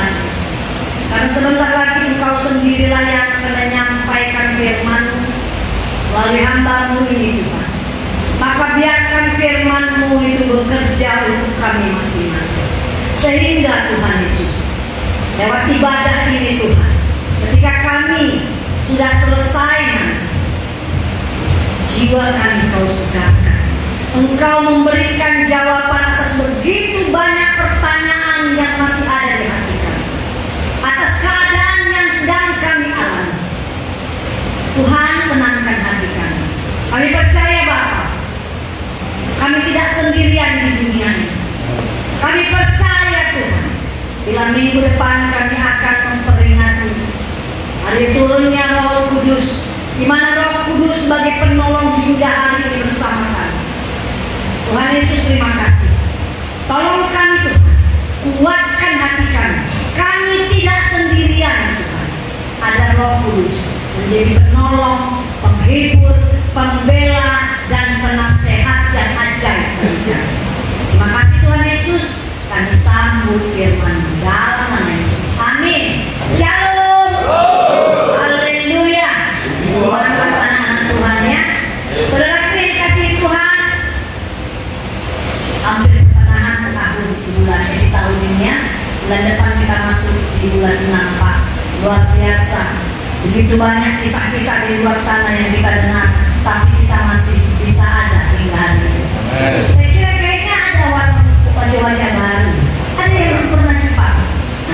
lagi. Karena sebentar lagi Engkau sendirilah yang akan menyampaikan firman-Mu melalui hamba-Mu ini Tuhan. Maka biarkan firman-Mu itu bekerja untuk kami masing-masing. Sehingga Tuhan Yesus, lewat ibadah ini Tuhan, ketika kami sudah selesai nanti, jiwa kami Kau segarkan. Engkau memberikan jawaban atas begitu banyak pertanyaan yang masih ada di hati kami, atas keadaan yang sedang kami alami. Tuhan, tenangkan hati kami. Kami percaya Bapa, kami tidak sendirian di dunia ini. Kami percaya Tuhan, bila minggu depan kami akan memperingati hari turunnya Roh Kudus, di mana Roh Kudus sebagai penolong hingga hari ini bersama kami. Tuhan Yesus, terima kasih. Tolong kami Tuhan, kuatkan hati kami. Kami tidak sendirian Tuhan. Ada Roh Kudus menjadi penolong, penghibur, pembela, dan penasehat yang ajaib bagi kami. Terima kasih Tuhan Yesus. Kami sambut firman dalam nama Yesus. Amin. Shalom. Haleluya. Semua anak-anak Tuhan ya. Saudara yang dikasihi Tuhan, hampir pertengahan tahun di tahun ini ya. Bulan depan kita masuk di bulan 6 Pak. Luar biasa. Begitu banyak kisah-kisah di luar sana yang kita dengar, tapi kita masih bisa ada hingga hari ini. Saya kira kayaknya ada wajah-wajah baru. Ada yang belum pernah jumpa.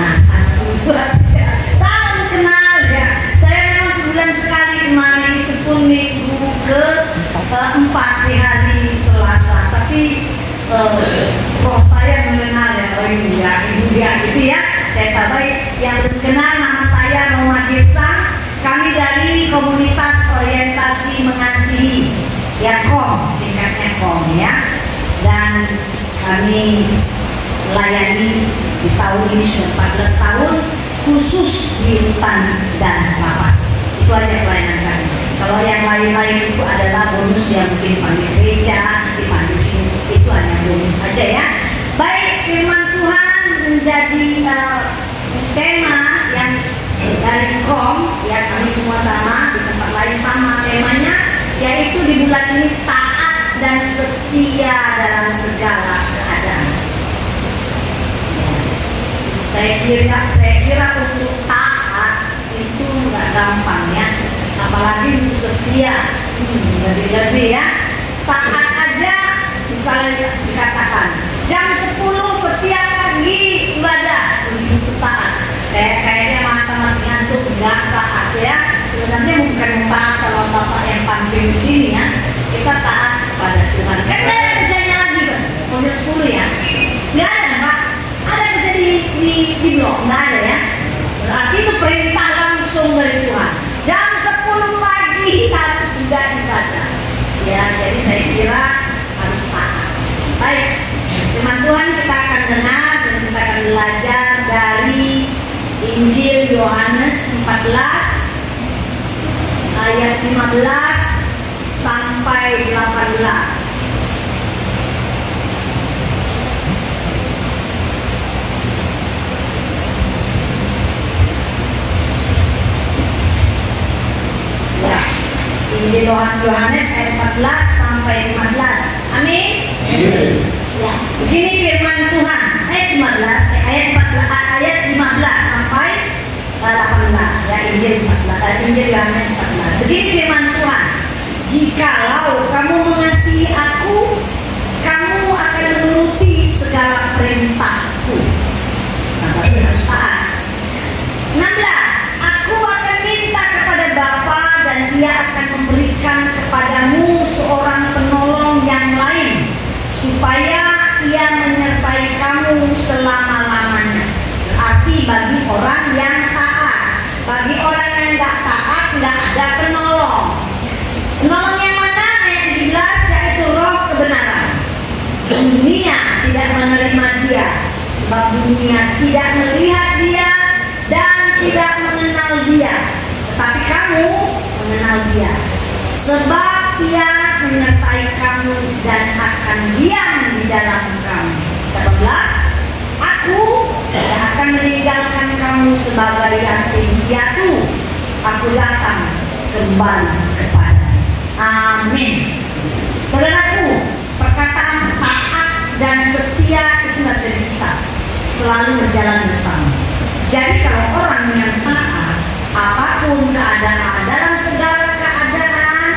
Nah, satu, dua, tiga. Salam kenal ya. Saya memang sebulan sekali kemarin, itu pun minggu ke-4 di hari Selasa. Tapi roh saya mengenal ya, oh ini ya, ibu dia gitu ya. Saya tahu yang belum kenal, nama saya Noma Girsa. Kami dari komunitas orientasi mengasihi ya, KOM, singkatnya KOM ya. Dan kami melayani di tahun ini sudah 14 tahun khusus di hutan dan lapas. Itu aja pelayanan kami. Kalau yang lain-lain itu adalah bonus yang mungkin panggil gereja, dipanggil sini, itu hanya bonus aja ya. Baik, firman Tuhan menjadi tema yang dari KOM ya, kami semua sama, di tempat lain sama temanya, yaitu di bulan ini taat dan setia dalam segala keadaan. Saya kira untuk taat itu nggak gampang ya, apalagi untuk setia lebih-lebih ya. Taat aja misalnya dikatakan jam 10 setiap pagi ibadah, untuk taat. Kayaknya mata masih ngantuk, nggak taat ya. Sebenarnya bukan taat sama bapak yang tampil di sini ya. Kita taat kepada Tuhan. Kan ada kerjanya lagi kan, mau jam 10 ya. Nggak ada Pak. Ada kerja di blok, nggak ada ya. Berarti itu perintah langsung dari Tuhan. Jam 10 pagi harus juga ibadah. Ya, jadi saya kira harus taat. Baik, firman Tuhan kita akan dengar dan kita akan belajar dari Injil Yohanes 14 ayat 15 sampai 18. Ya, Injil Yohanes ayat 14 sampai 15. Amin. Ya, begini firman Tuhan ayat 15 ayat 15 sampai 18 ya, Injil Yohanes 14. Begini firman Tuhan, jikalau kamu mengasihi aku, kamu akan menuruti segala perintahku. Nah, berarti harus taat. 16, aku akan minta kepada Bapa dan Dia akan memberikan kepadamu seorang penolong yang lain, supaya Ia menyertai kamu selama-lamanya. Berarti bagi orang yang taat. Bagi orang yang tidak taat, tidak ada penolong. Penolong yang mana? Ayat 17, yaitu Roh kebenaran. Dunia tidak menerima Dia, sebab dunia tidak melihat Dia dan tidak mengenal Dia. Tetapi kamu mengenal Dia, sebab Ia menyertai kamu dan akan diam di dalam kamu. 18, Aku tidak akan meninggalkan kamu sebagai yatim piatu. Aku datang kembali kepada. Amin. Saudaraku, perkataan taat dan setia itu nggak bisa dipisah, selalu berjalan bersama. Jadi kalau orang yang taat, apapun keadaan, dalam segala keadaan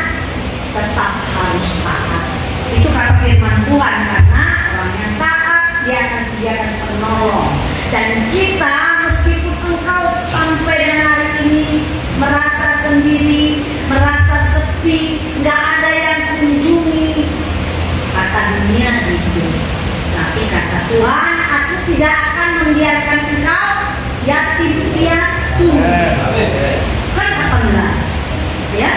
tetap harus taat. Itu kata firman Tuhan, karena orang yang taat dia akan sediakan penolong. Dan kita, meskipun engkau sampai dengan hari ini merasa sendiri, merasa sepi, nggak ada yang kunjungi, kata dunia gitu, tapi kata Tuhan, aku tidak akan membiarkan engkau yatim piatu. Kan 18 ya.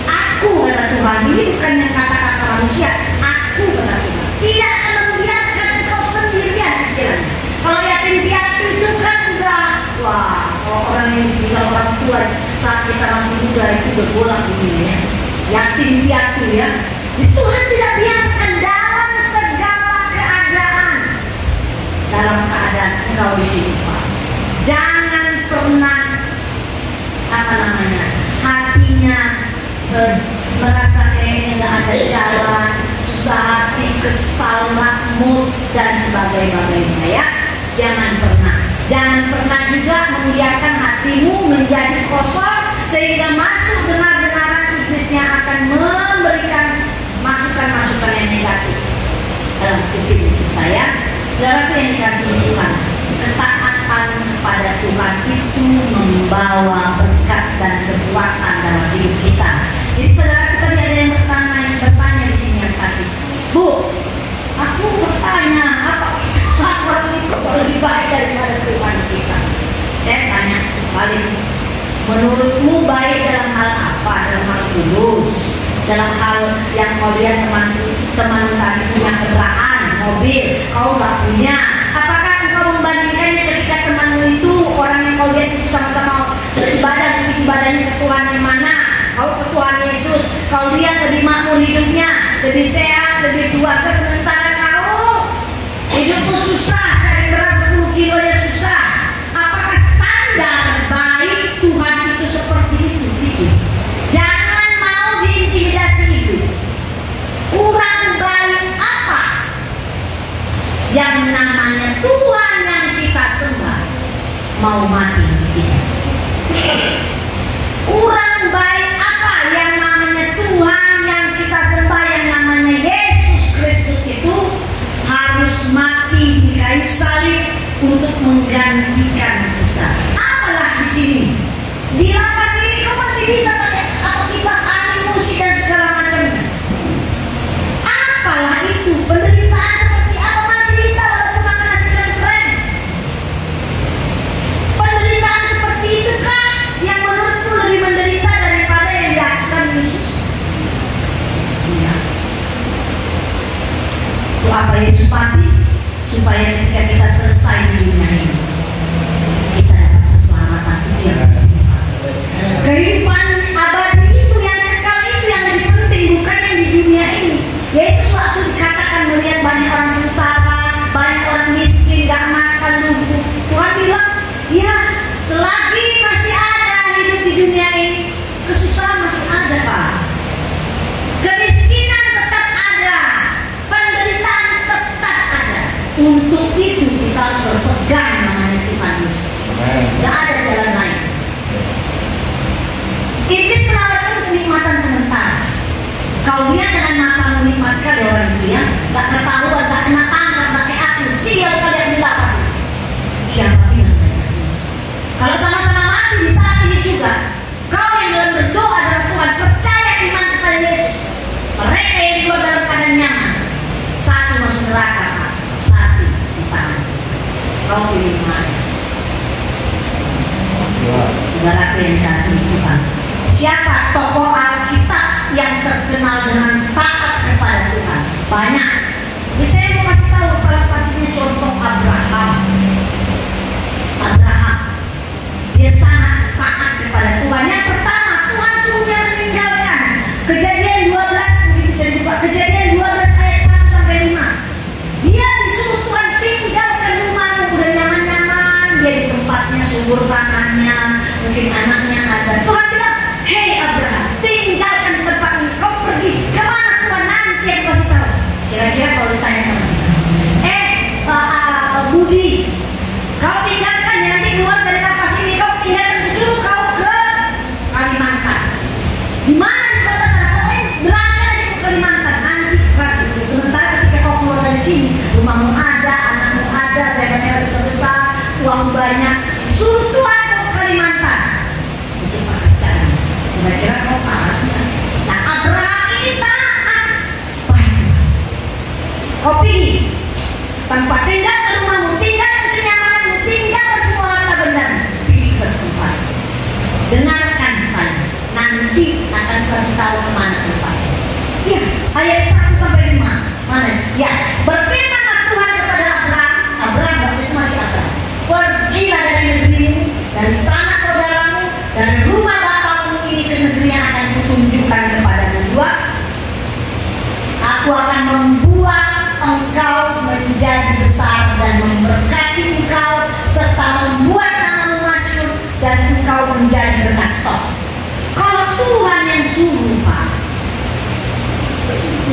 Aku kata Tuhan, ini bukan yang kata-kata manusia. Aku kata Tuhan, tidak akan membiarkan engkau sendirian istilahnya. Kalau yatim piatu itu kan udah, wah, kalau orang yang ditinggal orang tua saat kita masih muda itu berbolak dunia ya. Yatim piatu ya. Tuhan tidak biarkan dalam segala keadaan. Dalam keadaan engkau di sini, Pak. Jangan pernah hatinya merasa kayaknya nggak ada jalan, susah hati, kesal, makmur dan sebagainya ya. Jangan pernah juga membiarkan hatimu menjadi kosong sehingga masuk benar-benar iblisnya akan memberikan masukan-masukan yang negatif dalam hidup kita ya. Saudara yang dikasihi Tuhan, ketaatan kepada Tuhan itu membawa berkat dan kekuatan dalam hidup kita. Jadi saudara, kita ada yang bertanya di sini yang sakit, Bu, aku bertanya apa orang itu lebih baik daripada Tuhan kita? Saya tanya balik, menurutmu baik dalam hal apa? Dalam hal tulus, dalam hal yang kau lihat teman tadi punya kendaraan, mobil, kau nggak punya. Apakah engkau membandingkannya ketika temanmu itu orang yang kau lihat itu sama-sama beribadah, ibadahnya ke Tuhan yang mana? Kau ke Tuhan Yesus, kau lihat lebih makmur hidupnya, lebih sehat, lebih keluarga, sementara kau hidupmu susah, cari beras 10 kilo ya susah. Apakah standar baik Tuhan itu seperti itu? Jangan mau diintimidasi iblis. Kurang baik apa? Yang namanya Tuhan yang kita sembah mau mati kita. Kurang baik apa? Yang namanya Tuhan yang kita sembah, yang namanya Yesus Kristus itu harus mati di kayu salib untuk menggantikan kita. Apalah di sini, di lapas ini kau masih bisa pakai kipas angin, musik dan segala macamnya. Apalah itu, penderitaan seperti apa masih bisa walaupun makan nasi cengkring. Penderitaan seperti itu kan yang menurutmu lebih menderita daripada yang dilakukan Yesus? Iya. Untuk apa Yesus mati? Supaya ketika kita selesai di dunia ini, kita dapat keselamatan itu yang penting. Kehidupan abadi itu yang kekal itu yang lebih penting, bukan yang di dunia ini. Yesus waktu dikatakan melihat banyak orang sengsara, banyak orang miskin, gak makan, lumpuh, Tuhan bilang, ya selagi masih ada hidup di dunia ini, kesusahan masih ada, Pak. Kemiskinan tetap ada, penderitaan tetap ada. Untuk itu kita harus berpegang namanya Tuhan Yesus. Gak ada jalan lain. Iblis menawarkan kenikmatan sementara. Kau lihat dengan mata menikmatkan orang itu ya, gak ketahuan, gak kena tangkap, gak kayak aku, sial kalian di lapas. Siapa bilang mereka semua? Kalau sama-sama mati di saat ini juga, kau yang dalam berdoa adalah Tuhan, percaya iman kepada Yesus. Mereka yang di luar dalam keadaan nyaman, satu masuk neraka, satu di tangan. Kau pilih mana? Saudara yang dikasih Tuhan, siapa tokoh Alkitab yang terkenal dengan taat kepada Tuhan? Banyak. Jadi saya mau kasih tahu salah satunya contoh Abraham. Dia sangat taat kepada Tuhan. Yang pertama, Tuhan suruh dia meninggalkan. Kejadian 12, mungkin bisa dibuka. Kejadian 12 ayat 1 sampai 5. Dia disuruh Tuhan tinggalkan rumahmu. Udah subur tanahnya, mungkin anaknya ada. Tuhan bilang, hei Abraham, tinggalkan tempat ini, kau pergi kemana Tuhan, nanti aku kasih tahu. Kira-kira kalau ditanya sama kita, Budi, kau tinggalkan ya, nanti keluar dari lapas ini, kau tinggalkan, suruh kau ke Kalimantan. Di mana di kota sana? Berangkat aja ke Kalimantan, nanti kasih. Sementara ketika kau keluar dari sini, rumahmu ada, anakmu ada, daerahnya besar-besar, uang banyak, suruh Tuhan ke Kalimantan. Itu pekerjaan. Kira-kira kau taat? Nah, Abraham ini taat. Baik, kau pilih tempat, tinggalkan rumahmu, tinggalkan kenyamananmu, tinggalkan semua harta benda, pilih satu tempat. Dengarkan saya, nanti akan kasih tahu kemana tempat. Ya, ayat 1-5. Mana? Ya, berfirmanlah Tuhan kepada Abraham. Abraham waktu itu masih Abraham. Pergilah dari negerimu, dari sanak saudaramu, dari rumah bapakmu ini ke negeri yang akan kutunjukkan kepadamu. 2. Aku akan membuat engkau menjadi besar dan memberkati engkau, serta membuat namamu masyhur dan engkau menjadi berkat. Stop. Kalau Tuhan yang suruh, Pak,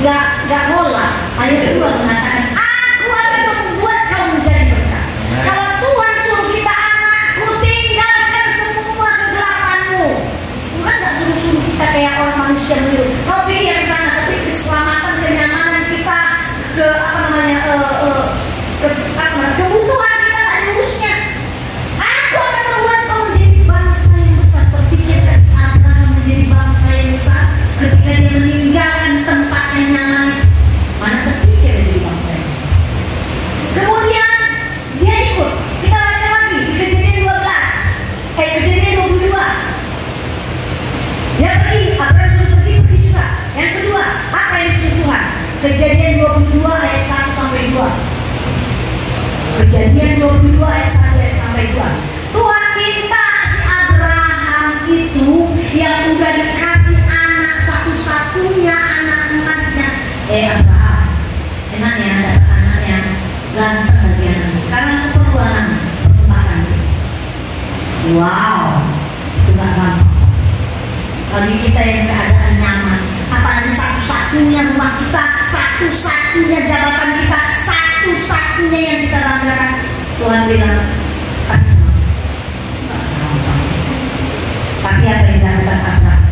nggak nolak. Ayat 2 mengatakan, aku akan membuat kau menjadi berkat. Kalau Tuhan suruh kita, anakku, tinggalkan semua kegelapanmu. Tuhan nggak suruh kita kayak orang manusia dulu. Kau pilih yang sana, tapi keselamatan, kenyamanan kita, kebutuhan kita tak diurusnya. Aku akan membuat kau menjadi bangsa yang besar. Terpikirkan Abraham menjadi bangsa yang besar ketika dia meninggalkan tempat yang nyaman. Mana terpikir dia jadi bangsa yang besar. Kemudian dia ikut. Kita baca lagi di Kejadian 22. Dia pergi, Abraham suruh pergi juga. Yang kedua, apa yang disuruh Tuhan? Kejadian 22 ayat 1-2. Kejadian 22 ayat 1-2. Tuhan minta si Abraham itu yang udah dikasih anak satu-satunya, anak emasnya. Abraham, enak ya dapat anak yang ganteng dari anakmu. Sekarang aku perlu anak persembahan. Wow, itu gak gampang. Bagi kita yang keadaan nyaman, apalagi satu-satunya rumah kita, satu-satunya jabatan kita, satu-satunya yang kita banggakan. Tuhan bilang, kasih sama. Tapi apa yang dilakukan Abraham?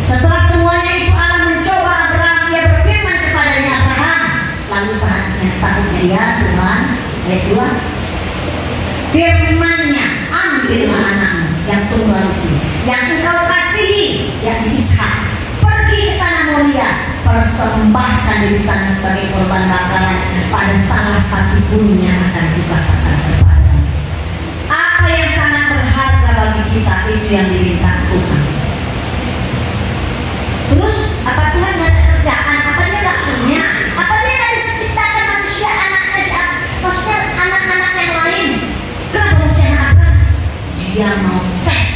Setelah semuanya itu Allah mencoba Abraham, dia berfirman kepadanya, Abraham. Lalu saatnya dia, Tuhan, ayat 2, firman-Nya, ambillah anakmu yang tunggal itu, yang engkau kasihi, yakni Ishak, pergi ke tanah Moria, persembahkan diri sana sebagai korban bakaran pada salah satu gunung yang akan dikatakan kepadamu. Apa yang sangat berharga bagi kita itu yang diminta Tuhan. Terus apa Tuhan nggak ada kerjaan? Apa dia nggak punya? Apa dia nggak bisa ciptakan manusia anaknya siapa? Maksudnya anak-anak yang lain. Kenapa manusia apa? Dia mau tes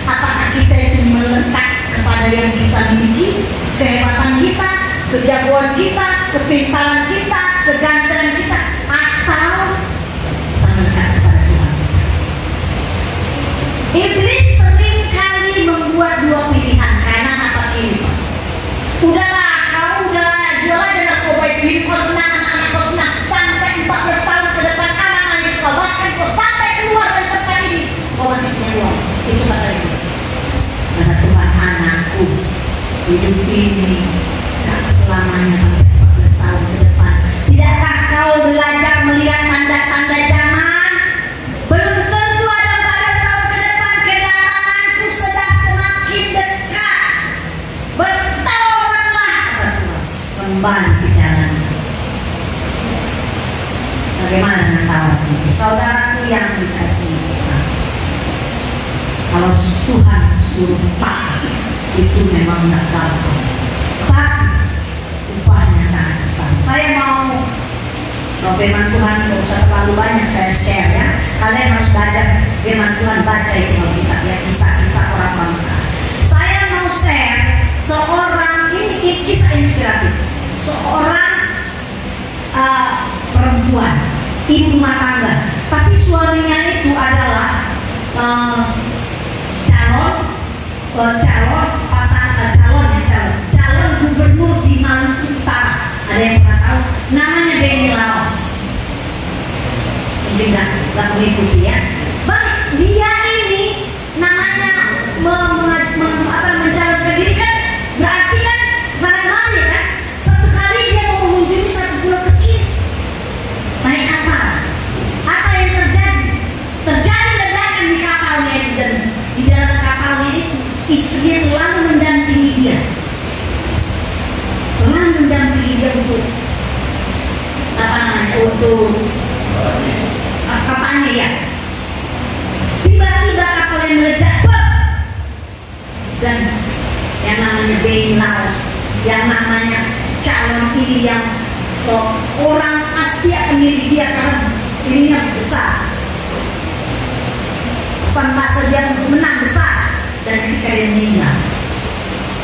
apakah kita itu melekat kepada yang kita miliki, kehebatan kita, kejagoan kita, kepintaran kita, kegantengan kita, atau melekat kepada Tuhan. Iblis sering kali membuat dua pilihan, kanan apa kiri. Udahlah, kamu udahlah jual aja narkoba, bikin kau senang, anak kau senang, sampai 14 tahun ke depan anak-anak kau, bahkan kau sampai keluar dari tempat ini, kau masih punya uang. Itu kata Iblis. Karena Tuhan, anakku, hidup ini tak selamanya sampai 14 tahun ke depan. Tidakkah kau belajar melihat tanda-tanda zaman? Belum tentu ada 14 tahun ke depan kedatanganku sudah semakin dekat. Bertobatlah, kata Tuhan, kembali ke jalan. Bagaimana tawar ini? Saudaraku yang dikasihi Tuhan, kalau Tuhan suruh taat, itu memang tidak gampang, tapi upahnya sangat besar. Saya mau firman Tuhan, tidak usah terlalu banyak saya share ya. Kalian harus belajar firman Tuhan, baca itu Alkitab ya, kisah-kisah orang bangsa. Saya mau share seorang, ini kisah inspiratif, seorang perempuan, ibu rumah tangga, tapi suaminya itu adalah calon gubernur di Maluku Utara. Ada yang pernah tahu? Namanya Benny Laos. Mungkin nggak mengikuti ya. Bang, dia ini namanya mencalonkan diri kan, berarti kan sangat mahal kan. Satu kali dia mau mengunjungi satu pulau kecil naik kapal. Apa yang terjadi? Terjadi ledakan di kapalnya itu, dan di dalam kapalnya itu istrinya selalu mendampingi dia, untuk apa namanya, untuk kapalnya ya. Tiba-tiba kapalnya meledak, dan yang namanya Benny Laos, yang namanya calon ini yang orang pasti akan milik dia karena ininya besar, persentase dia menang besar. Dan ketika dia meninggal,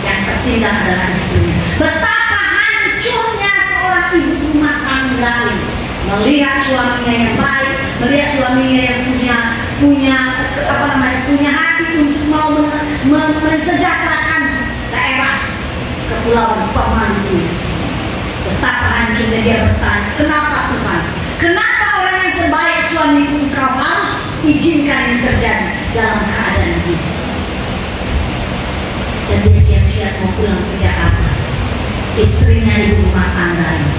yang tertinggal adalah istrinya. Betapa hancurnya seorang ibu rumah tangga ini, melihat suaminya yang baik, melihat suaminya yang punya hati untuk mau mensejahterakan daerah kepulauan Maluku. Betapa hancurnya dia bertanya, kenapa Tuhan? Kenapa orang yang sebaik suamiku engkau harus izinkan ini terjadi dalam keadaan ini? Dan dia siap-siap mau pulang ke Jakarta. Istrinya ibu rumah tangga ini,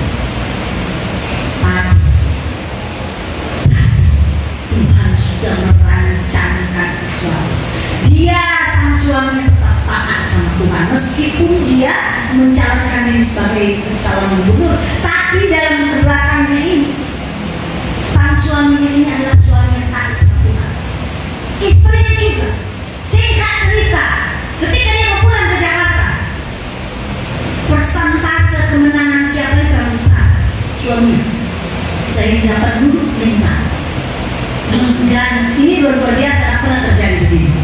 Tuhan sudah merancangkan sesuatu. Dia sama suaminya tetap taat sama Tuhan, meskipun dia mencalonkan diri sebagai calon gubernur, tapi dalam kebelakangnya ini sang suaminya ini adalah suami yang taat sama Tuhan. Istrinya juga. Singkat cerita, ketika dia mau pulang ke Jakarta, persentase kemenangan siapa yang terlalu besar? Suaminya. Saya dapat duduk minta. Dan ini luar biasa, apa yang terjadi begini.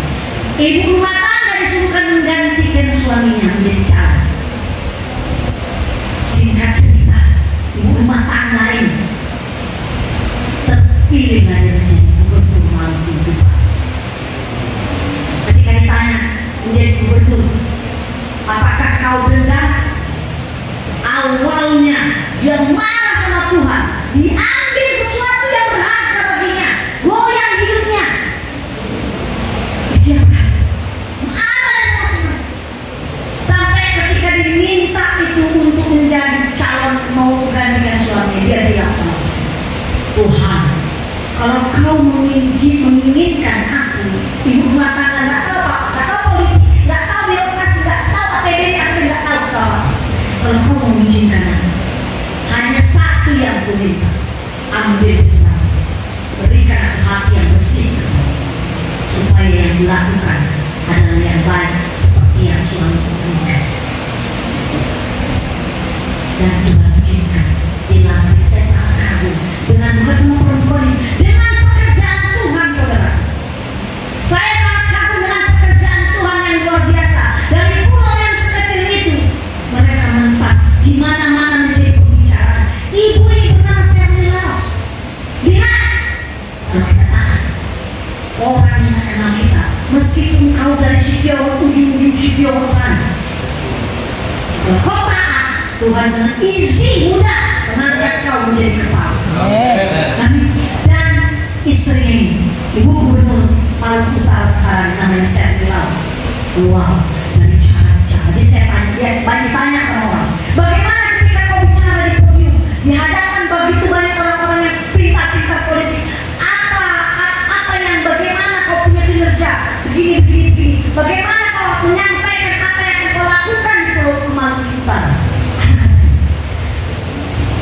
Ibu rumah tangga disuruhkan menggantikan suaminya menjadi calon. Singkat cerita, ibu rumah tangga ini terpilih menjadi gubernur Maluku Utara. Ketika ditanya menjadi gubernur, apakah kau dendam? Awalnya dia marah sama Tuhan, diambil sesuatu yang berharga baginya, goyang hidupnya. Dia marah sama Tuhan, sampai ketika diminta itu untuk menjadi calon mau menggantikan suaminya, dia bilang sama Tuhan, kalau kau menginginkan aku, ibu rumah tangga nggak tahu apa, nggak tahu politik, nggak tahu birokrasi, nggak tahu APBD, aku nggak tahu kau. Kalau kau mengizinkan aku, hanya satu yang aku minta, ambil kita, berikan aku hati yang bersih, supaya yang dilakukan adalah yang baik seperti yang suamiku inginkan. Dan Tuhan izinkan, dilantik saya sangat kagum dengan bukan semua perempuan ini, dengan pekerjaan Tuhan, saudara. Saya sangat kagum dengan pekerjaan Tuhan yang luar biasa. Dari pulau yang sekecil itu, mereka mentas di mana-mana menjadi pembicaraan. Ibu ini bernama Benny Laos. Lihat, kalau kita taat, orang yang kenal kita, meskipun kau dari Sipio, ujung-ujung Sipio sana, kalau kau taat, Tuhan dengan izin mudah mengangkat kau menjadi kepala. Dan istrinya ini, ibu gubernur Maluku Utara sekarang, namanya Benny Laos. Wow, dari cara-cara. Jadi saya tanya, dia banyak tanya sama orang, bagaimana ketika kau bicara di podium di hadapan begitu banyak orang-orang yang pintar-pintar politik, apa yang bagaimana kau punya kinerja begini, bagaimana kau menyampaikan apa yang kau lakukan di Pulau Maluku Utara?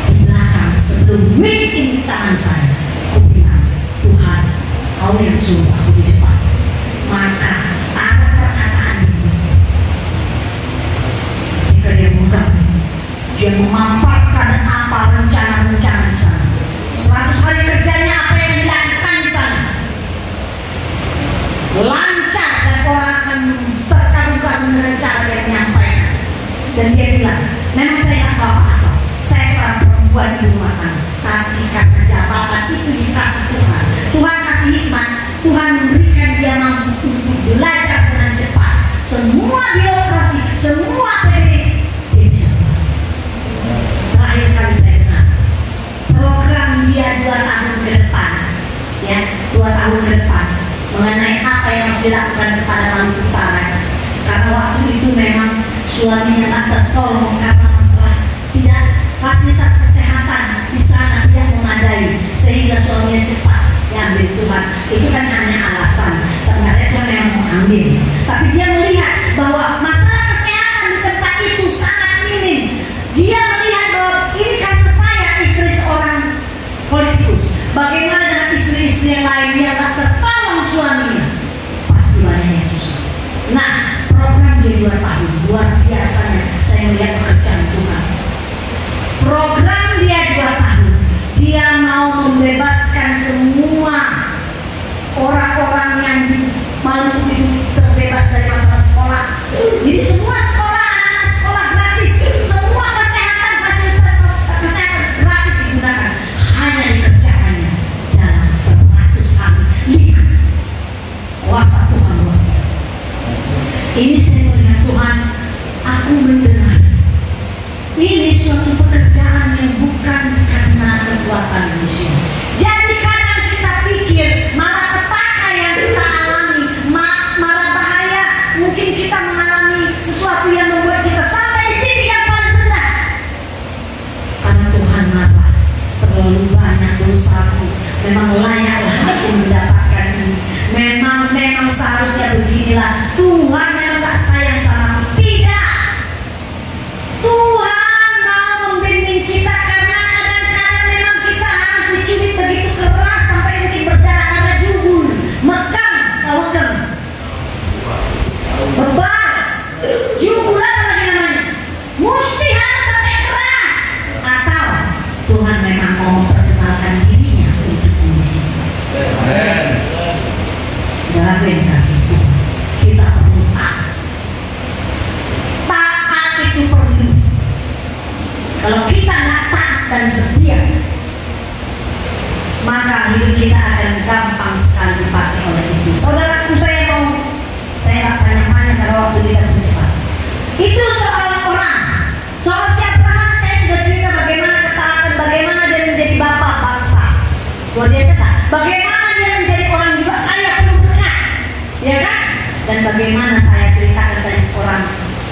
Di belakang sebelum mic ini tangan saya, aku bilang, Tuhan, kau yang suruh aku di depan. Maka ada perkataan ini, jika dia buka, dia memaparkan apa rencana-rencana di sana. 100 hari kerjanya apa yang dilakukan di sana, lancar, dan orang akan terkagum-kagum dengan cara dia menyampaikan. Dan dia bilang, memang saya tak tahu apa-apa, saya seorang perempuan di rumah tangga, tapi karena jabatan itu dikasih Tuhan, Tuhan kasih hikmat, Tuhan memberikan dia mampu untuk belajar dengan cepat. mengenai apa yang harus dilakukan kepada Maluku Utara. Karena waktu itu memang suaminya tak tertolong karena masalah tidak fasilitas kesehatan di sana tidak memadai, sehingga suaminya cepat diambil Tuhan. Itu kan hanya alasan, sebenarnya Tuhan memang mengambil. Tapi dia melihat bahwa masalah kesehatan di tempat itu sangat minim. Dia melihat bahwa ini karena saya istri seorang politikus. Bagaimana dengan istri-istri yang lain yang tak tertolong suaminya? Pasti banyak yang susah. Nah, program dia 2 tahun, luar biasanya saya melihat pekerjaan Tuhan. Program dia 2 tahun, dia mau membebaskan semua orang-orang yang di Maluku itu terbebas dari masalah sekolah. Jadi semua sekolah, anak-anak sekolah gratis, semua kesehatan, fasilitas kesehatan gratis digunakan. Hanya dikerjakannya dalam 100 hari. Lihat kuasa Tuhan luar biasa. Ini saya melihat Tuhan, aku mendengar ini suatu pekerjaan yang bukan karena kekuatan manusia. Jadi kadang kita pikir malah petaka yang kita alami, malah bahaya. Mungkin kita mengalami sesuatu yang membuat kita sampai di titik yang paling rendah. Karena Tuhan marah, terlalu banyak dosaku. Memang layaklah aku mendapatkan ini. Memang seharusnya beginilah. Tuhan memang tak sayang sama aku. Tidak. Tuhan mau membimbing kita karena kadang-kadang memang kita harus dicubit begitu keras sampai mungkin berdarah karena jubul, mekam, bebal, jubul apa lagi namanya? Mesti harus sampai keras. Atau Tuhan memang mau memperkenalkan dirinya untuk mengisi. Segala kasih Tuhan, kita perlu taat. Taat itu perlu. Kalau kita nggak taat dan setia, maka hidup kita akan gampang sekali dipakai oleh iblis. Saudaraku, saya nggak banyak-banyak karena waktu kita cepat. Itu soal orang, soal siapa Abraham. Saya sudah cerita bagaimana ketaatan, bagaimana dia menjadi bapak bangsa. Luar biasa kan? Bagaimana dia menjadi orang juga kaya penuh berkat, ya kan? Dan bagaimana saya ceritakan dari seorang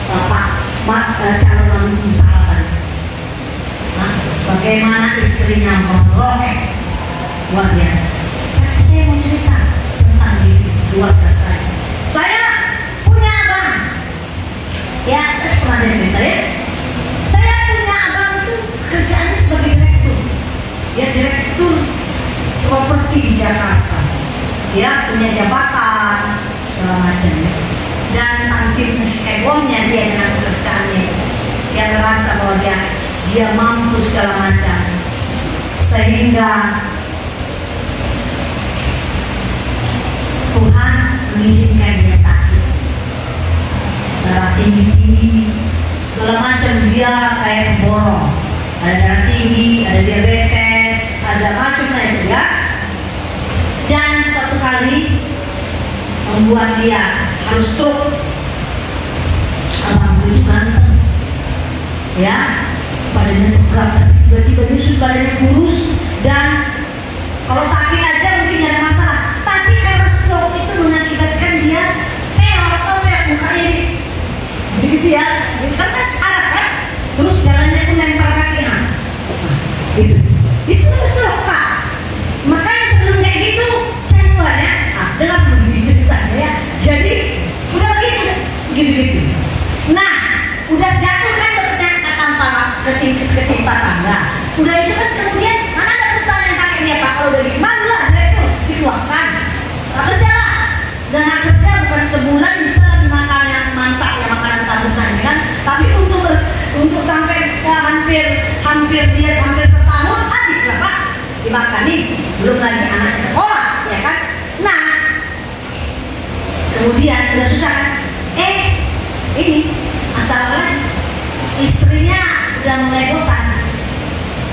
bapak calon Maluku Utara. Bagaimana istrinya meroket, luar biasa. Saya mau cerita tentang diri keluarga saya. Saya punya abang, ya pernah saya cerita ya. Saya punya abang itu kerjaannya sebagai direktur, ya direktur properti di Jakarta. Dia punya jabatan segala macam ya. Dan saking hebohnya dia dengan pekerjaannya, dia merasa bahwa dia mampu segala macam, sehingga Tuhan mengizinkan dia sakit, darah tinggi, segala macam. Dia kayak borong, ada darah tinggi, ada diabetes, ada macam-macam ya. Dan satu kali membuat dia harus stroke. Abang itu ganteng, ya, badannya tegap, tapi tiba-tiba nyusut, badannya kurus, dan kalau sakit aja mungkin gak ada masalah. Tapi karena stroke itu mengakibatkan dia peor, mukanya gitu ya, karena saraf kan, terus jalannya pun lempar kaki, itu stroke Pak. Makanya sebelum kayak gitu cari Tuhan ya, dalam begini ceritanya ya. Jadi udah gitu. Nah, udah jatuh kan ketimpa tangga. Udah itu kan kemudian mana ada perusahaan yang pakai dia Pak, kalau udah gimana lah direktur dikeluarkan. Kerja lah, dan kerja bukan sebulan bisa dimakan yang mantap ya, makanan tabungan kan. Tapi untuk sampai hampir dia sampai setahun habis lah Pak dimakan nih, belum lagi anaknya sekolah ya kan. Nah, kemudian udah susah kan. Ini masalah lagi, istrinya udah mulai bosan,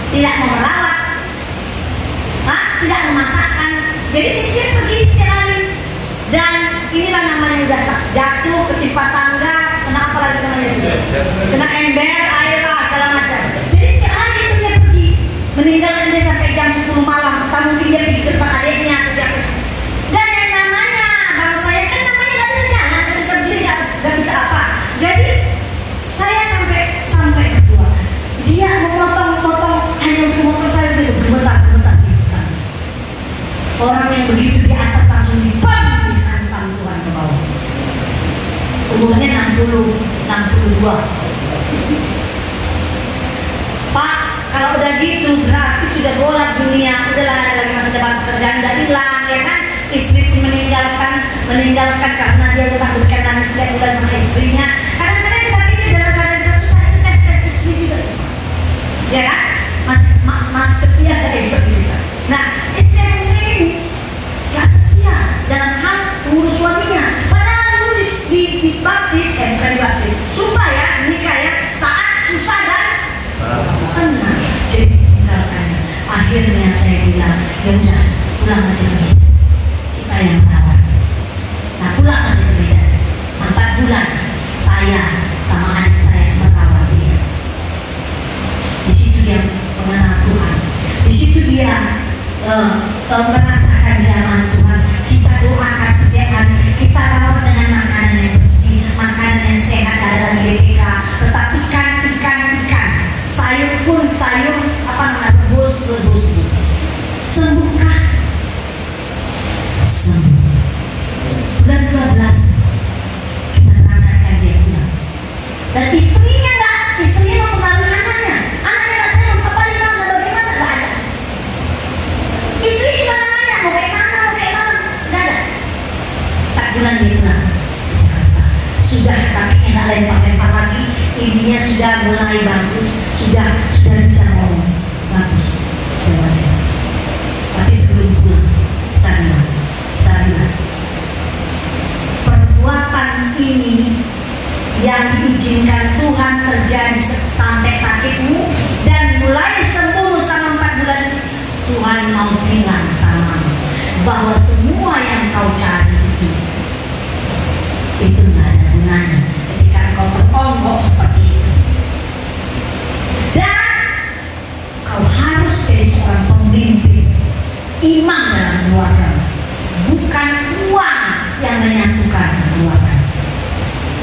tidak mau merawat, tidak memasakkan. Jadi istri pergi setiap hari. Dan inilah namanya udah jatuh, ketimpa tangga, kena apa lagi namanya? Kena ember, air lah, segala macam. Jadi setiap hari istrinya pergi, meninggalkan dia sampai jam 10 malam. Tak mungkin dia pergi ke tempat adiknya atau siapa. Dan yang namanya 62. Pak, kalau udah gitu berarti sudah golak dunia, udahlah ada lagi masa depan pekerjaan udah hilang, ya kan? Istri pun meninggalkan karena dia udah takutkan nangis setiap bulan sama istrinya. Kadang-kadang kita pikir dalam keadaan kita susah itu tes istri juga, ya kan? Masih setia gak istri kita? Nah, istri yang saya ini gak setia dalam hal urus suaminya. Padahal dulu dibaptis, bukan dibaptis, sumpah ya, nikah ya, saat susah dan senang jadi tinggalkannya. Akhirnya saya bilang, ya udah pulang aja nih, kita yang merawat. Nah pulang aja berbeda. 4 bulan saya sama adik saya merawat dia. Di situ dia mengenal Tuhan. Di situ dia merasakan zaman Tuhan. Kita doakan setiap hari, kita rawat dengan makanan yang bersih, makanan yang sehat, ada lagi BPK, tetap ikan. Sayur pun sayur rebus. Sembuhkah? Sembuh. Bulan 12 kita berangkatkan dia pulang. Dan istrinya mempengaruhi anaknya. Anaknya gak tahu apa di mana, bagaimana, gak ada. Istri juga nanya mau kayak mana, gak ada. 4 bulan dia pulang ke Jakarta. Sudah kakinya gak lempar-lempar lagi, ininya sudah mulai bagus, sudah bisa ngomong bagus, sudah wajar. Tapi sebelum pulang kita bilang perbuatan ini yang diizinkan Tuhan terjadi sampai sakitmu dan mulai sembuh sama 4 bulan, Tuhan mau bilang sama bahwa semua yang kau cari itu nggak ada gunanya ketika kau beronggok seperti itu. Dan kau harus jadi seorang pemimpin imam dalam keluarga, bukan uang yang menyatukan keluarga.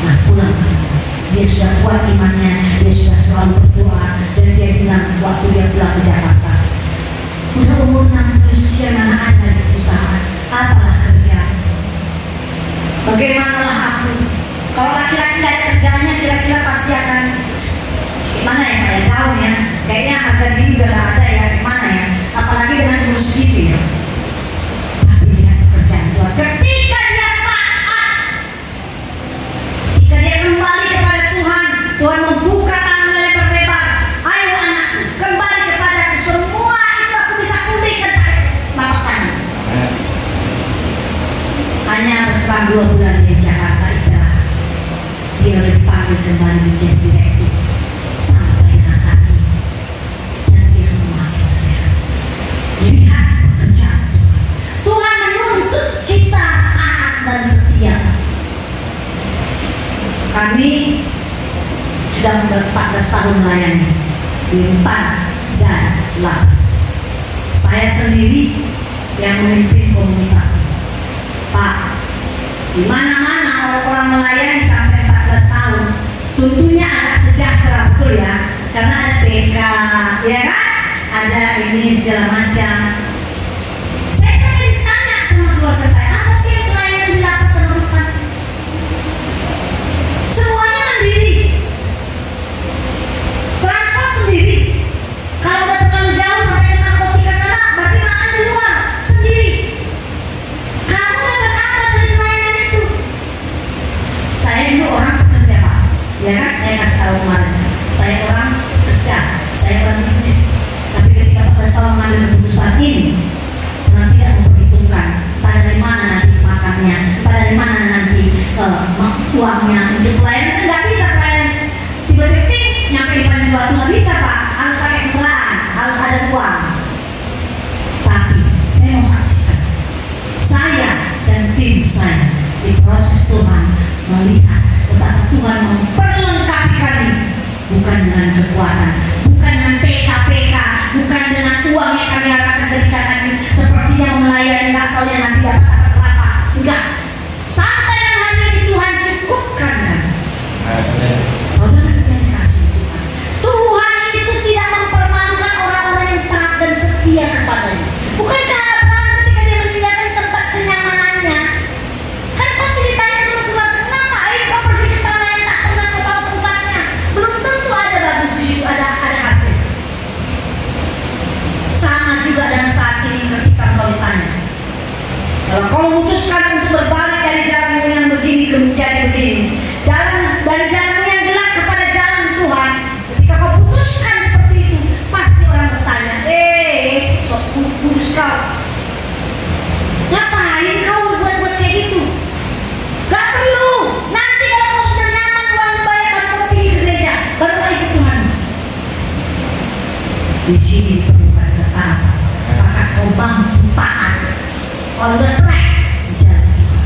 Nah pulang ke sana, dia sudah kuat imannya, dia sudah selalu berdoa, dan dia bilang waktu dia pulang ke Jakarta, udah umur 60 sekian, mana ada di perusahaan, apalah kerja, bagaimanalah aku. Kalau laki-laki ada kerjaannya kira-kira pasti akan gimana ya, Pak ya, tahu ya, kayaknya harga diri udah gak ada ya, gimana ya, apalagi dengan umur segitu ya. Tapi dengan pekerjaan Tuhan, ketika dia taat, ketika dia kembali kepada Tuhan, Tuhan membuka tangan lebar-lebar, ayo anakku, kembali kepadaku, semua itu aku bisa pulihkan pakai telapak tangan. Hanya berselang 2 bulan di Jakarta istirahat, dia udah dipanggil kembali menjadi direktur sampai hari ini, dan dia semakin sehat. Lihat pekerjaan Tuhan menuntut kita taat dan setia. Kami sudah 14 tahun melayani di 4 dan Lapas. Saya sendiri yang memimpin komunitas. Pak, di mana-mana orang-orang melayani sampai 14 tahun, tentunya agak sejahtera, betul ya, karena ada PK, ya kan, ada ini segala macam. Saya sampai ditanya sama keluarga saya, apa sih yang pelayanan di Lapas Semerukan? Semuanya mandiri, transport sendiri. Kalau udah terlalu jauh sampai dengan kopi ke sana, berarti makan di luar sendiri. Kamu dapat apa dari pelayanan itu? Saya dulu orang pekerja, Pak, ya kan, saya kasih tahu kemarin, saya orang kerja, saya orang bisnis. Tapi ketika 14 tahun mengambil keputusan ini, Tuhan tidak memperhitungkan pada dari mana nanti makannya, pada dari mana nanti uangnya untuk pelayanan. Kan nggak bisa pelayanan tiba-tiba nyampe di Panjang Batu, nggak bisa Pak, harus pakai kendaraan, harus ada uang. Tapi saya mau saksikan, saya dan tim saya di proses Tuhan melihat betapa Tuhan memperlengkapi kami, bukan dengan kekuatan, bukan dengan PK, bukan dengan uang yang kami harapkan ketika kami sepertinya melayani atau yang nanti dapat apa. Enggak, sampai yang hari ini Tuhan cukupkan kan. Saudara yang kasih Tuhan, Tuhan itu tidak mempermalukan orang-orang yang taat dan setia kepadanya. Bukankah Abraham ketika dia meninggalkan tempat kenyamanannya, kan pasti ditanya sama Tuhan, kenapa kau pergi ke tanah yang tak pernah kau tahu Di sini bukan ketaatan, apakah kau mampu taat on the track di jalan Tuhan.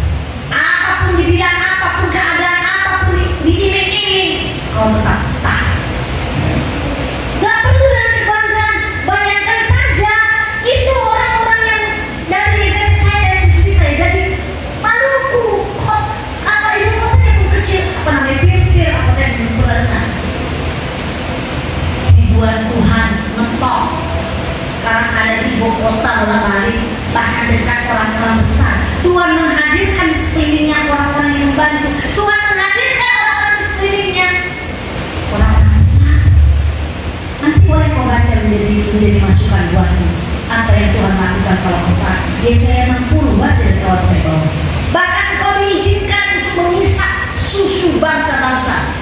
Apapun dibilang, apapun keadaan, apapun diiming-iming, kau tetap taat. Gak perlu dengan kebanggaan. Bayangkan saja itu orang-orang yang dari saya dari cerita ya, dari Maluku, kok apa ibu kota yang kecil, apa namanya Pimpir, apa saya belum pernah. Buat Tuhan mentok. Sekarang ada di ibu kota bolak-balik, bahkan dekat orang-orang besar. Tuhan menghadirkan di sekelilingnya orang-orang yang membantu. Tuhan menghadirkan orang-orang di sekelilingnya orang-orang besar. Nanti boleh kau baca menjadi masukan buatmu. Apa yang Tuhan lakukan kalau kau taat. Yesaya 60 baca dari awal sampai bawah. Bahkan kau diizinkan untuk mengisap susu bangsa-bangsa.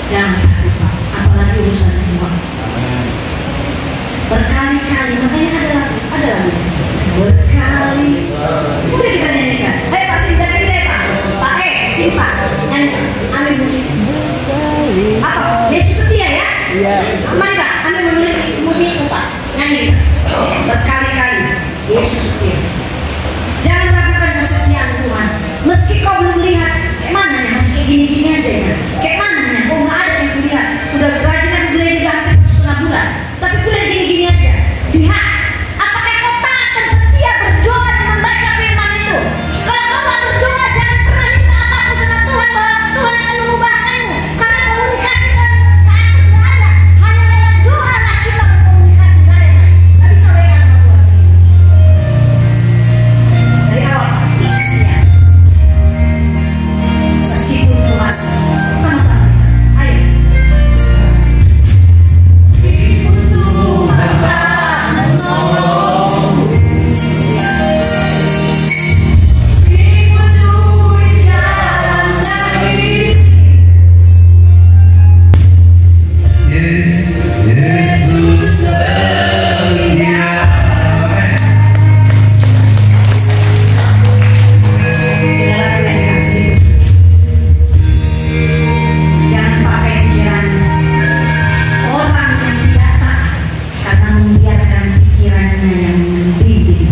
Jangan takut Pak, apalagi urusan uang. Berkali-kali, makanya ada lagu. Berkali. Udah kita nyanyikan. Hei Pak Sinta, saya Pak. Pak sini Pak, nyanyi. Ambil musik. Apa? Yesus setia ya? Iya. Mari Pak, ambil musik Pak. Nyanyi kita. Berkali-kali Yesus setia. Jangan ragukan kesetiaan Tuhan. Meski kau belum lihat, kayak mana ya? Meski gini-gini aja ya. Kayak mana ya? Oh nggak ada yang kulihat. Udah rajin aku gereja hampir 1,5 bulan. Tapi kulihat gini-gini aja. Lihat, apakah kau taat dan setia berdoa dan membaca firman itu? Kalau kau nggak berdoa, jangan pernah minta apapun sama Tuhan, bahwa Tuhan akan mengubahkanmu. Karena komunikasi kan ke atas nggak ada. Hanya lewat doa lah kita berkomunikasi, nggak ada yang lain. Nggak bisa WA sama Tuhan. Dari awal aku setia. Meskipun Tuhan sama-sama. Ayo. Meskipun Tuhan tak menolongku, meskipun duit dalam daging, Yesus setia. Saudaraku yang dikasihi, jangan pakai pikiran orang yang tidak taat karena membiarkan pikirannya yang membimbing.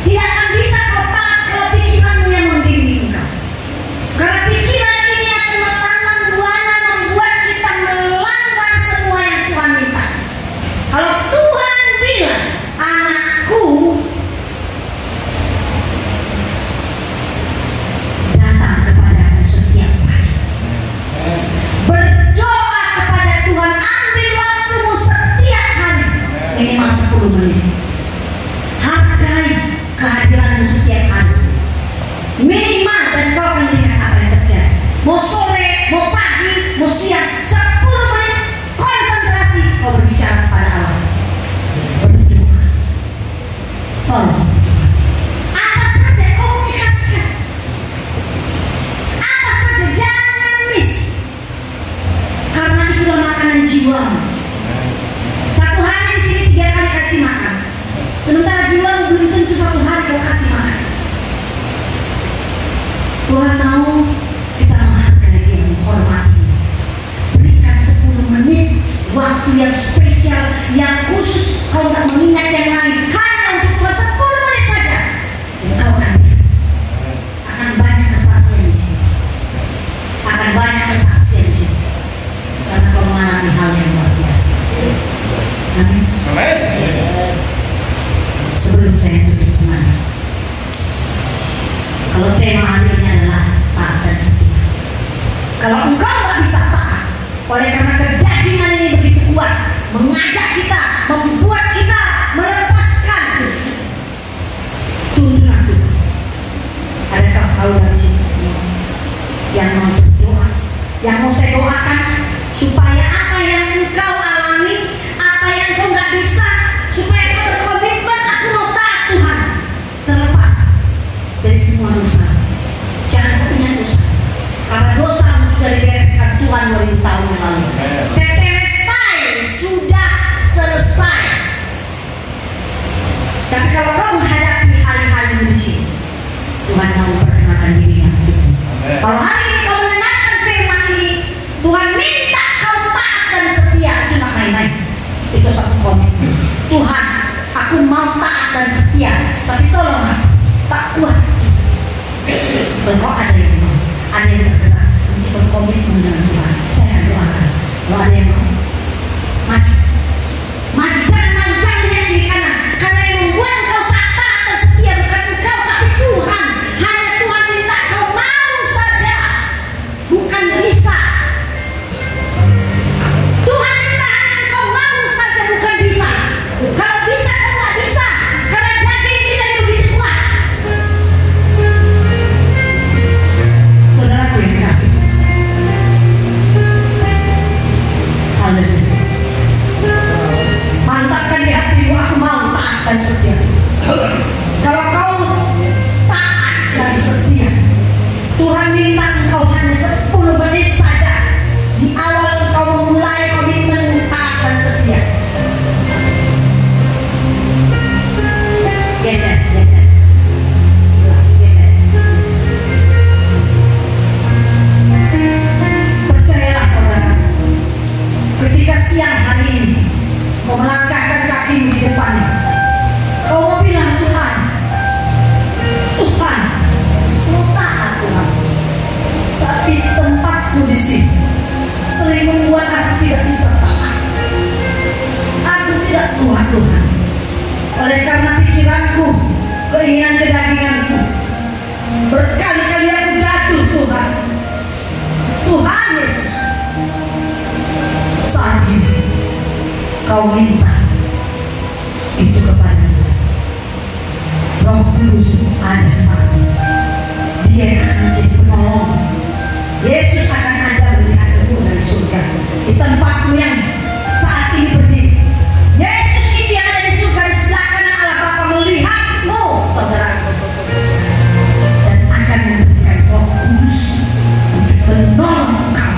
Tidak akan bisa kau taat kalau pikiranmu yang membimbing kau. Karena pikiran ini akan melawan buana, membuat kita melanggar semua yang Tuhan minta. Kalau Tuhan bilang, anakku, datang kepadaku setiap hari. Berdoa kepada Tuhan, ambil waktumu setiap hari, minimal 10 menit. Hargai kehadiranmu setiap hari, minimal, dan kau akan lihat apa yang terjadi. Mau sore, mau pagi, mau siang, 10 menit konsentrasi kau berbicara kepada Allah. Berdoa. Tolong. Apa saja komunikasikan. Apa saja, jangan miss. Karena itulah makanan jiwamu. Satu hari di sini 3 kali kasih makan. Sementara jiwamu belum tentu satu hari kau kasih makan. Tuhan mau kita menghargai dia, menghormati. Berikan 10 menit waktu yang spesial, yang khusus. Kau tak mengingat yang lain, hanya untuk Tuhan 10 menit saja. Dan kau akan banyak kesaksian di sini. Akan banyak kesaksian di sini. Karena kau mengalami hal yang luar biasa. Amin. Sebelum saya tutup kemana? Kalau tema hari ini adalah taat dan setia. Kalau engkau nggak bisa taat, oleh karena kedagingan ini begitu kuat, mengajak kita, membuat kita melepaskan tuntunan Tuhan. Adakah kau dari sini semua yang mau berdoa, yang mau saya doakan supaya apa yang engkau alami, apa yang engkau nggak bisa, supaya kau berkomitmen, aku mau taat Tuhan, terlepas dari semua dosa. Jangan kau ingat dosa, karena dosa sudah dibereskan Tuhan 2000 tahun yang lalu. Tetelestai sudah selesai. Tapi kalau kau menghadapi hal-hal yang di sini, Tuhan mau perkenalkan diri yang hidup. Kalau hari ini kau mendengarkan firman ini, Tuhan Tuhan, aku mau taat dan setia, tapi tolong aku tak kuat. Kalau ada yang mau, ada yang tergerak untuk berkomitmen dengan Tuhan, saya akan doakan. Kalau ada yang mau, maju, maju, jangan mancang lihat di kanan, karena yang membuat engkau taat dan setia bukan engkau tapi Tuhan. Hanya Tuhan minta kau mau saja, bukan bisa. Tuhan minta hanya engkau mau saja, bukan bisa. Kalau bisa kau nggak bisa, karena daging kita yang begitu kuat. Saudaraku yang dikasih, haleluya. Mantapkan di hatimu, aku mau taat dan setia. Kalau kau taat dan setia, Tuhan minta engkau hanya 10 menit saja di awal engkau memulai komitmen taat dan setia. Geser, geser, geser, geser. Percayalah saudara, ketika siang hari ini kau melangkahkan kakimu di depannya, kau mau bilang, Tuhan, Tuhan, mau taat Tuhan, tapi tempatku di sini sering membuat aku tidak bisa taat. Aku tidak kuat Tuhan, oleh karena pikiranku, keinginan kedaginganku, berkali-kali aku jatuh Tuhan. Tuhan Yesus, saat ini kau minta itu kepada Roh Kudus ada saat ini. Dia yang akan menjadi penolong. Yesus akan ada melihatmu dari surga di tempatmu yang saat ini berdiri. Yesus itu yang ada di surga di sebelah kanan Allah Bapa melihatmu, saudara, dan akan memberikan Roh Kudus untuk menolong kau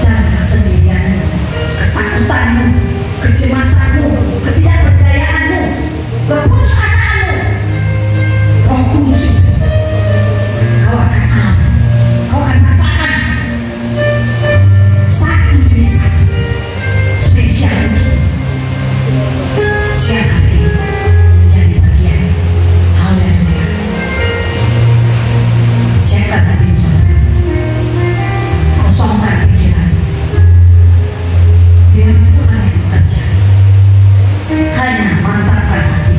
dalam kesendirianmu, ketakutanmu, kecemasanmu, ketidakberdayaanmu, keputusasaanmu. Roh Kudus itu kau akan alami, kau akan rasakan satu demi satu spesial untuk siang hari ini menjadi bagian. Haleluya. Siapkan hatimu saudara, kosongkan pikiran, biar Tuhan yang bekerja. Hanya mantapkan hati,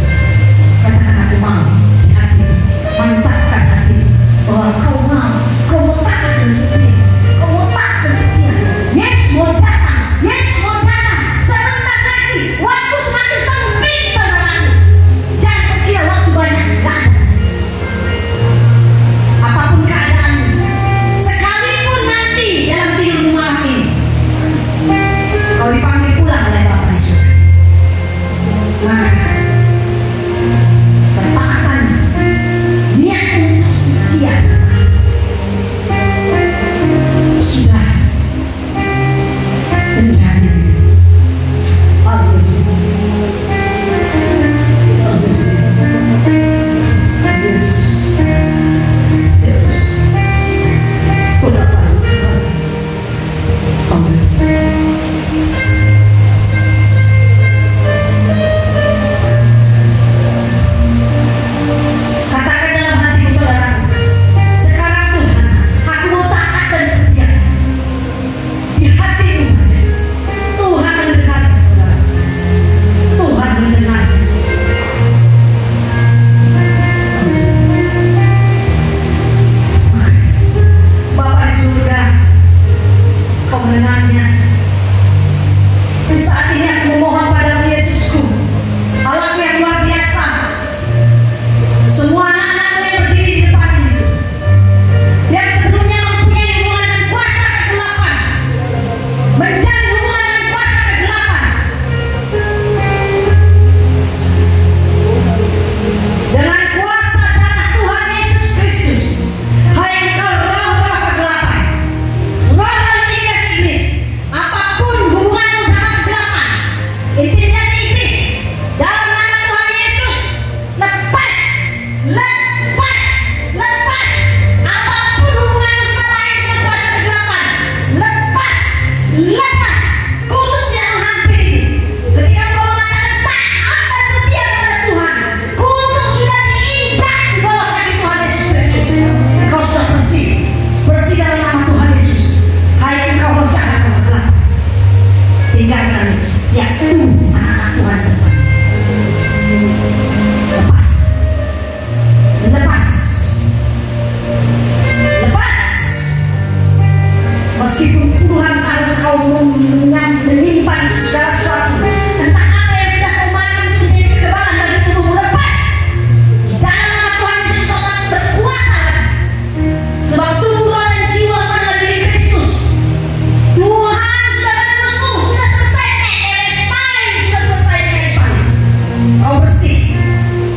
kau bersih.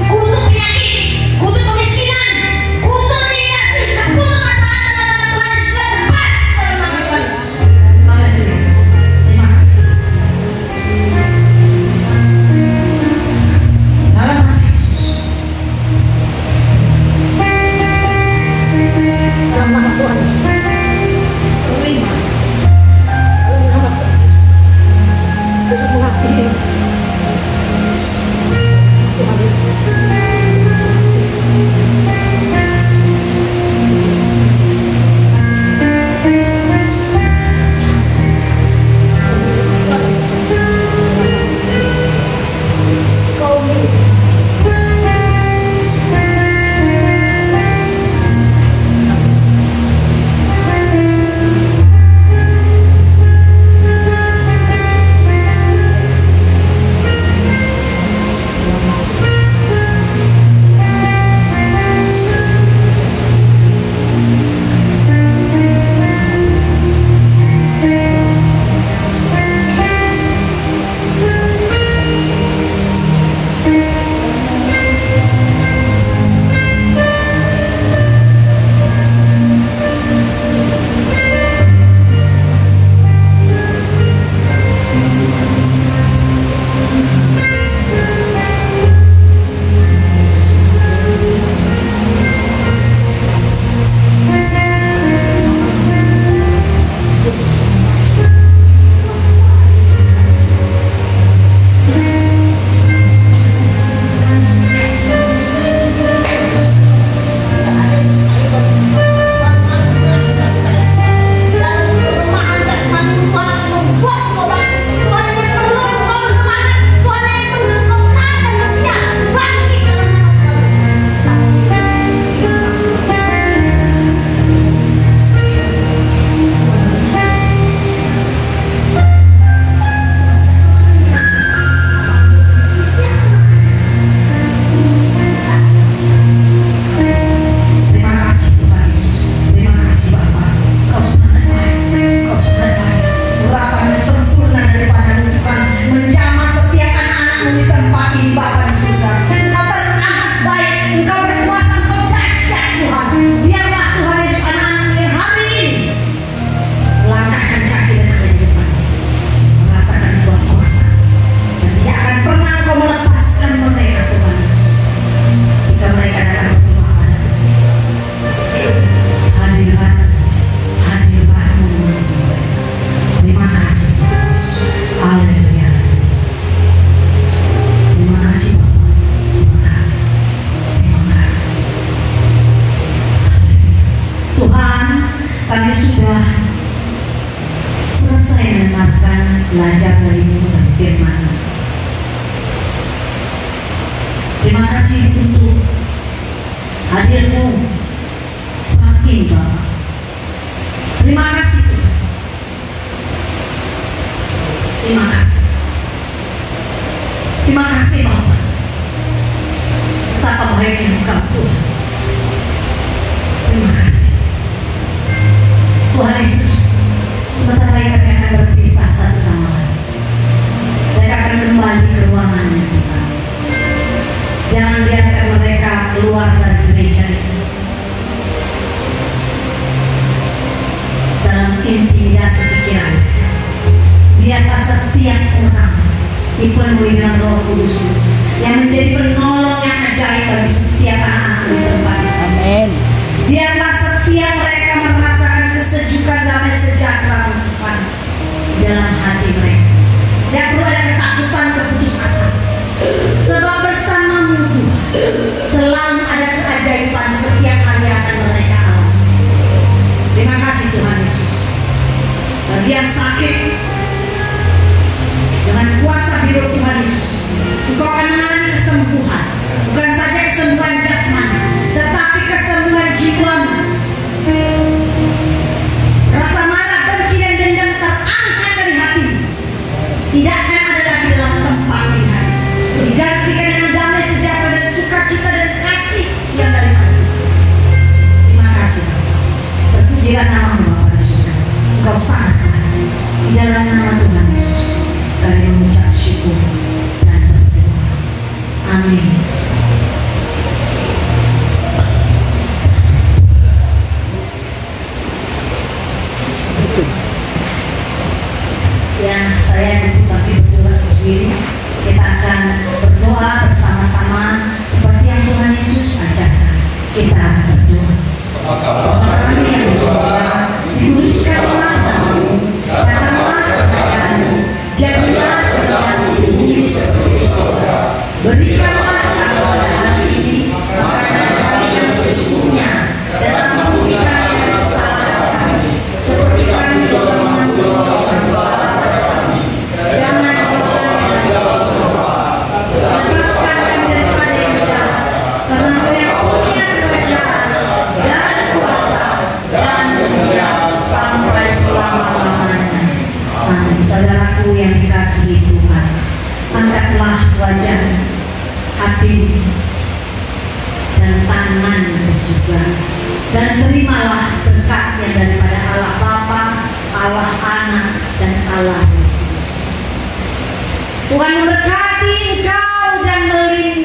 Kutuk penyakit, kutuk kemiskinan, kutuk tidak sih, putus asa dalam Tuhan Yesus, lepas dalam nama Tuhan Yesus. Haleluya. Terima kasih. Dalam nama Yesus. Dalam nama Tuhan Yesus. Terima. Dalam nama Tuhan Yesus. Yesus mengasihi. Tuhan Yesus. Kami sudah selesai mendengarkan belajar darimu dan firman. Terima kasih untuk hadirmu saat ini, Bapak. Terima kasih Tuhan. Terima kasih. Terima kasih Bapak. Betapa baiknya Engkau Tuhan. Terima kasih Tuhan Yesus. Sebentar lagi kami akan berpisah satu sama lain. Mereka akan kembali ke ruangannya Tuhan. Jangan biarkan mereka keluar dari gereja ini dalam intimidasi pikiran. Biarlah setiap orang dipenuhi dengan Roh Kudus. Amin. Ya, saya cukup tapi berdoa berdiri. Kita akan berdoa bersama-sama seperti yang Tuhan Yesus ajarkan. Kita berdoa. Kami yang di surga, dikuduskanlah namamu, datanglah kerajaanmu, jadilah kehendakmu di bumi seperti di surga. Berikanlah kami pada hari ini makanan kami yang secukupnya, dan ampunikan kesalahan kami, seperti kami juga mengampuni orang bersalah pada kami. Jangan bawa kami dalam pencobaan, lepaskan kami daripada yang jahat, karena Engkau yang punya kerajaan dan kuasa dan kemuliaan sampai selama-lamanya. Amin. Saudaraku yang dikasihi Tuhan, angkatlah wajah, hati dan tangan bersyukur, dan terimalah berkatnya daripada Allah Bapa, Allah Anak, dan Allah Roh Kudus. Tuhan memberkati engkau dan melindungi